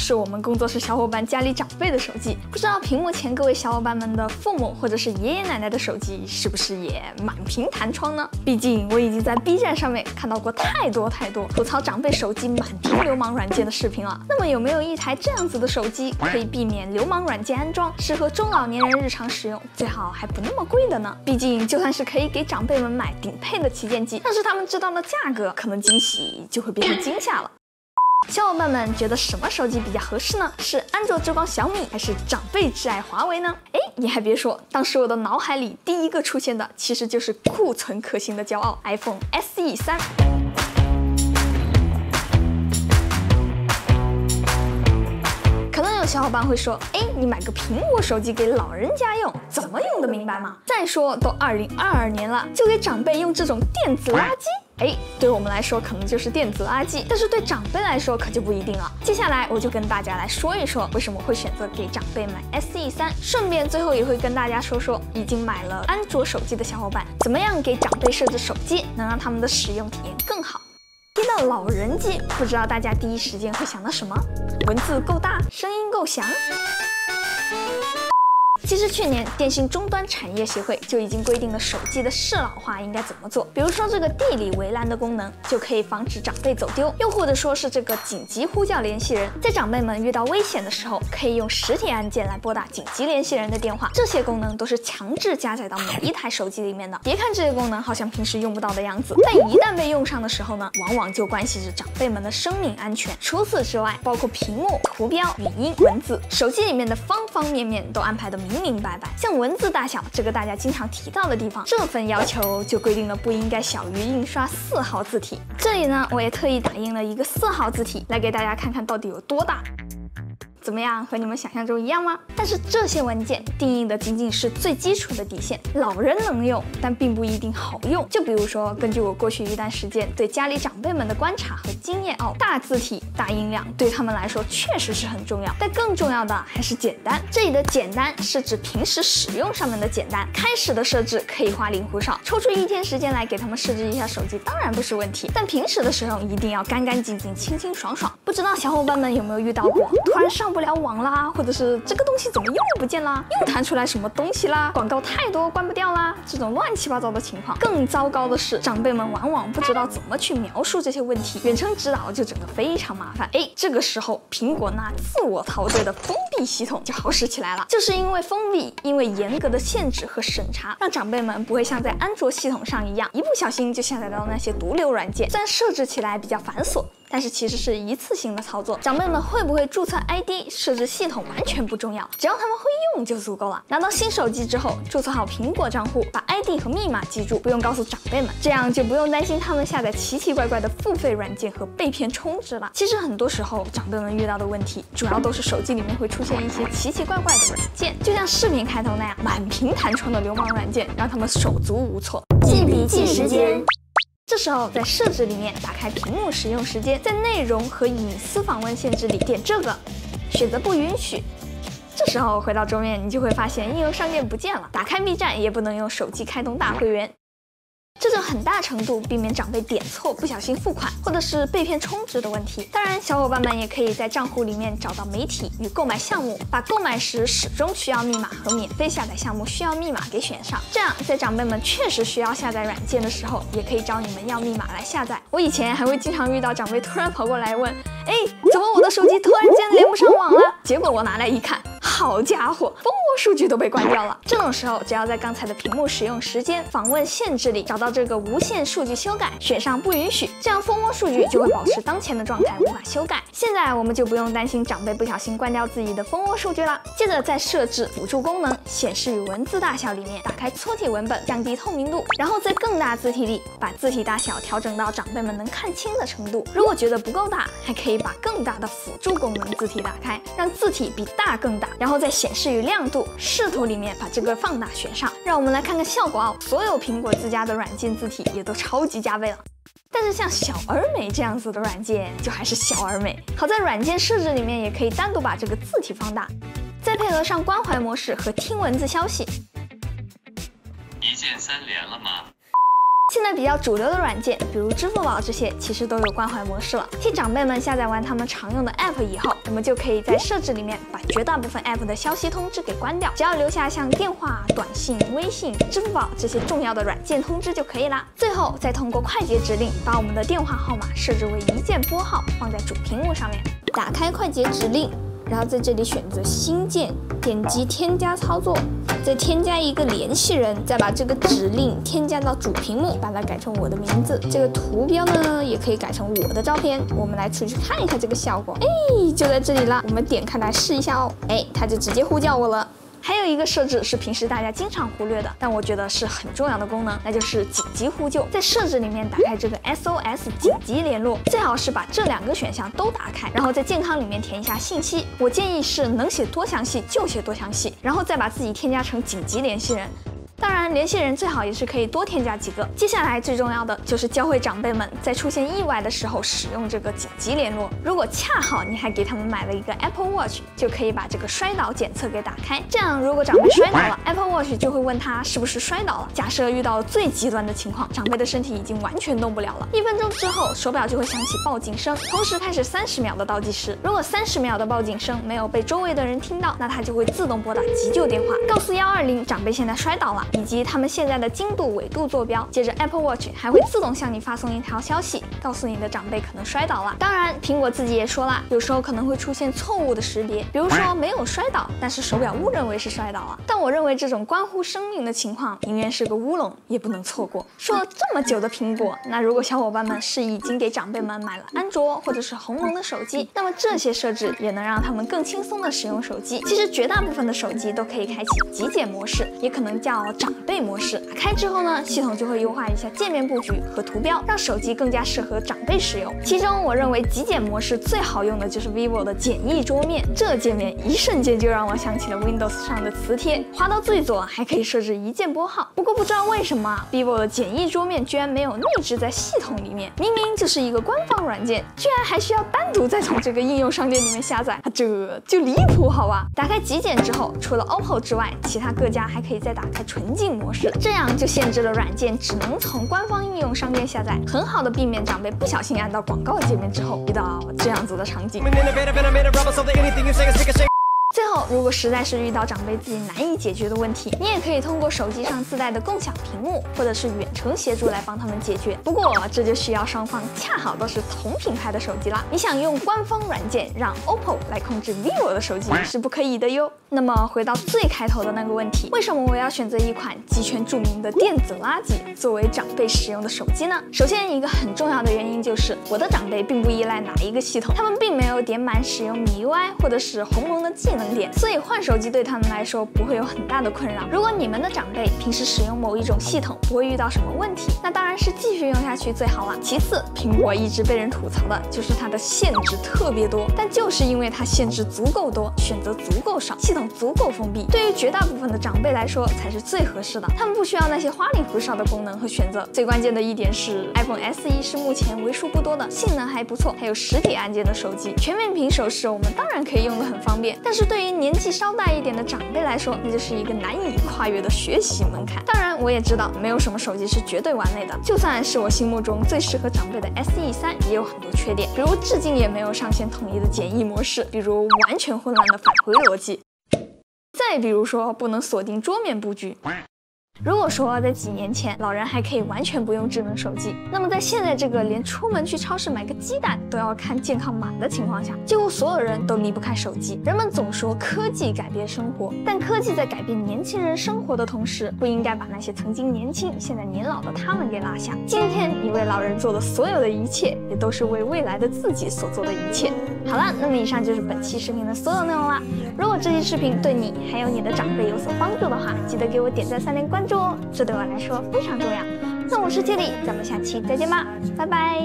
是我们工作室小伙伴家里长辈的手机。不知道屏幕前各位小伙伴们的父母或者是爷爷奶奶的手机是不是也满屏弹窗呢？毕竟我已经在 B 站上面看到过太多吐槽长辈手机满屏流氓软件的视频了。那么有没有一台这样子的手机可以避免流氓软件安装，适合中老年人日常使用，最好还不那么贵的呢？毕竟就算是可以给长辈们买顶配的旗舰机，但是他们知道了价格，可能惊喜就会变成惊吓了。小伙伴们觉得什么手机比较合适呢？是安卓之光小米，还是长辈挚爱华为呢？哎，你还别说，当时我的脑海里第一个出现的其实就是库存可行的骄傲 iPhone SE 3。可能有小伙伴会说，哎，你买个苹果手机给老人家用，怎么用得明白吗？再说都2022年了，就给长辈用这种电子垃圾？哎，对我们来说可能就是电子垃圾，但是对长辈来说可就不一定了。接下来我就跟大家来说一说为什么会选择给长辈买 SE 3，顺便最后也会跟大家说说已经买了安卓手机的小伙伴，怎么样给长辈设置手机，能让他们的使用体验更好。提到老人机，不知道大家第一时间会想到什么？文字够大，声音够响。其实去年电信终端产业协会就已经规定了手机的适老化应该怎么做，比如说这个地理围栏的功能就可以防止长辈走丢，又或者说是这个紧急呼叫联系人，在长辈们遇到危险的时候，可以用实体按键来拨打紧急联系人的电话，这些功能都是强制加载到每一台手机里面的。别看这些功能好像平时用不到的样子，但一旦被用上的时候呢，往往就关系着长辈们的生命安全。除此之外，包括屏幕、图标、语音、文字，手机里面的方方面面都安排得明白。像文字大小这个大家经常提到的地方，这份要求就规定了不应该小于印刷4号字体。这里呢，我也特意打印了一个4号字体，来给大家看看到底有多大。怎么样，和你们想象中一样吗？但是这些文件定义的仅仅是最基础的底线，老人能用，但并不一定好用。就比如说，根据我过去一段时间对家里长辈们的观察和经验大字体、大音量对他们来说确实是很重要，但更重要的还是简单。这里的简单是指平时使用上面的简单，开始的设置可以花里胡哨，抽出1天时间来给他们设置一下手机当然不是问题，但平时的使用一定要干干净净、清清爽爽。不知道小伙伴们有没有遇到过突然上不了网啦，或者是这个东西怎么又不见啦，又弹出来什么东西啦，广告太多关不掉啦，这种乱七八糟的情况。更糟糕的是，长辈们往往不知道怎么去描述这些问题，远程指导就整个非常麻烦。哎，这个时候苹果那自我陶醉的封闭系统就好使起来了。就是因为封闭，因为严格的限制和审查，让长辈们不会像在安卓系统上一样，一不小心就下载到那些毒瘤软件。虽然设置起来比较繁琐，但是其实是一次性的操作，长辈们会不会注册 ID、设置系统完全不重要，只要他们会用就足够了。拿到新手机之后，注册好苹果账户，把 ID 和密码记住，不用告诉长辈们，这样就不用担心他们下载奇奇怪怪的付费软件和被骗充值了。其实很多时候，长辈们遇到的问题，主要都是手机里面会出现一些奇奇怪怪的软件，就像视频开头那样，满屏弹窗的流氓软件，让他们手足无措。记笔记时间。这时候在设置里面打开屏幕使用时间，在内容和隐私访问限制里点这个，选择不允许。这时候回到桌面，你就会发现应用商店不见了，打开 B 站也不能用手机开通大会员。这就很大程度避免长辈点错、不小心付款，或者是被骗充值的问题。当然，小伙伴们也可以在账户里面找到媒体与购买项目，把购买时始终需要密码和免费下载项目需要密码给选上。这样，在长辈们确实需要下载软件的时候，也可以找你们要密码来下载。我以前还会经常遇到长辈突然跑过来问：“哎，怎么我的手机突然间连不上网了？”结果我拿来一看，好家伙，蜂窝数据都被关掉了。这种时候，只要在刚才的屏幕使用时间、访问限制里找到这个无限数据修改，选上不允许，这样蜂窝数据就会保持当前的状态，无法修改。现在我们就不用担心长辈不小心关掉自己的蜂窝数据了。接着在设置辅助功能显示与文字大小里面打开粗体文本，降低透明度，然后在更大字体里把字体大小调整到长辈们能看清的程度。如果觉得不够大，还可以把更大的辅助功能字体打开，让字体比大更大，然后在显示与亮度视图里面把这个放大选上。让我们来看看效果所有苹果自家的软件字体也都超级加倍了。但是像小而美这样子的软件就还是小而美，好在软件设置里面也可以单独把这个字体放大，再配合上关怀模式和听文字消息。一键3连了吗？现在比较主流的软件，比如支付宝这些，其实都有关怀模式了。替长辈们下载完他们常用的 app 以后，我们就可以在设置里面把绝大部分 app 的消息通知给关掉，只要留下像电话、短信、微信、支付宝这些重要的软件通知就可以啦。最后再通过快捷指令把我们的电话号码设置为一键拨号，放在主屏幕上面。打开快捷指令，然后在这里选择新建，点击添加操作，再添加一个联系人，再把这个指令添加到主屏幕，把它改成我的名字。这个图标呢，也可以改成我的照片。我们来出去看一下这个效果，就在这里啦。我们点开来试一下哦，它就直接呼叫我了。还有一个设置是平时大家经常忽略的，但我觉得是很重要的功能，那就是紧急呼救。在设置里面打开这个 SOS 紧急联络，最好是把这2个选项都打开，然后在健康里面填一下信息。我建议是能写多详细就写多详细，然后再把自己添加成紧急联系人。当然，联系人最好也是可以多添加几个。接下来最重要的就是教会长辈们在出现意外的时候使用这个紧急联络。如果恰好你还给他们买了一个 Apple Watch， 就可以把这个摔倒检测给打开。这样，如果长辈摔倒了 ，Apple Watch 就会问他是不是摔倒了。假设遇到了最极端的情况，长辈的身体已经完全动不了了，1分钟之后，手表就会响起报警声，同时开始30秒的倒计时。如果30秒的报警声没有被周围的人听到，那它就会自动拨打急救电话，告诉120长辈现在摔倒了，以及他们现在的经度、纬度坐标。接着 Apple Watch 还会自动向你发送一条消息，告诉你的长辈可能摔倒了。当然，苹果自己也说了，有时候可能会出现错误的识别，比如说没有摔倒，但是手表误认为是摔倒了。但我认为这种关乎生命的情况，宁愿是个乌龙，也不能错过。说了这么久的苹果，那如果小伙伴们是已经给长辈们买了安卓或者是鸿蒙的手机，那么这些设置也能让他们更轻松的使用手机。其实绝大部分的手机都可以开启极简模式，也可能叫长辈模式。打开之后呢，系统就会优化一下界面布局和图标，让手机更加适合长辈使用。其中我认为极简模式最好用的就是 vivo 的简易桌面，这界面一瞬间就让我想起了 Windows 上的磁贴，滑到最左还可以设置一键拨号。不过不知道为什么 vivo 的简易桌面居然没有内置在系统里面，明明就是一个官方软件，居然还需要单独再从这个应用商店里面下载，这就离谱好吧？打开极简之后，除了 OPPO 之外，其他各家还可以再打开纯净模式，这样就限制了软件只能从官方应用商店下载，很好的避免长辈不小心按到广告界面之后遇到这样子的场景。最后，如果实在是遇到长辈自己难以解决的问题，你也可以通过手机上自带的共享屏幕，或者是远程协助来帮他们解决。不过，这就需要双方恰好都是同品牌的手机啦。你想用官方软件让 OPPO 来控制 vivo 的手机是不可以的哟。那么回到最开头的那个问题，为什么我要选择一款极权著名的电子垃圾作为长辈使用的手机呢？首先，一个很重要的原因就是我的长辈并不依赖哪一个系统，他们并没有点满使用米 UI 或者是鸿蒙的技能点，所以换手机对他们来说不会有很大的困扰。如果你们的长辈平时使用某一种系统不会遇到什么问题，那当然是继续用下去最好了。其次，苹果一直被人吐槽的就是它的限制特别多，但就是因为它限制足够多，选择足够少，系统足够封闭，对于绝大部分的长辈来说才是最合适的。他们不需要那些花里胡哨的功能和选择。最关键的一点是 iPhone SE 是目前为数不多的性能还不错，还有实体按键的手机。全面屏手势我们当然可以用得很方便，但是对于年纪稍大一点的长辈来说，那就是一个难以跨越的学习门槛。当然，我也知道没有什么手机是绝对完美的，就算是我心目中最适合长辈的 SE3，也有很多缺点，比如至今也没有上线统一的简易模式，比如完全混乱的返回逻辑，再比如说不能锁定桌面布局。如果说在几年前老人还可以完全不用智能手机，那么在现在这个连出门去超市买个鸡蛋都要看健康码的情况下，几乎所有人都离不开手机。人们总说科技改变生活，但科技在改变年轻人生活的同时，不应该把那些曾经年轻现在年老的他们给落下。今天你为老人做的所有的一切，也都是为未来的自己所做的一切。好了，那么以上就是本期视频的所有内容啦。如果这期视频对你还有你的长辈有所帮助的话，记得给我点赞3连关注哦，这对我来说非常重要。那我是 Tilly， 咱们下期再见吧，拜拜。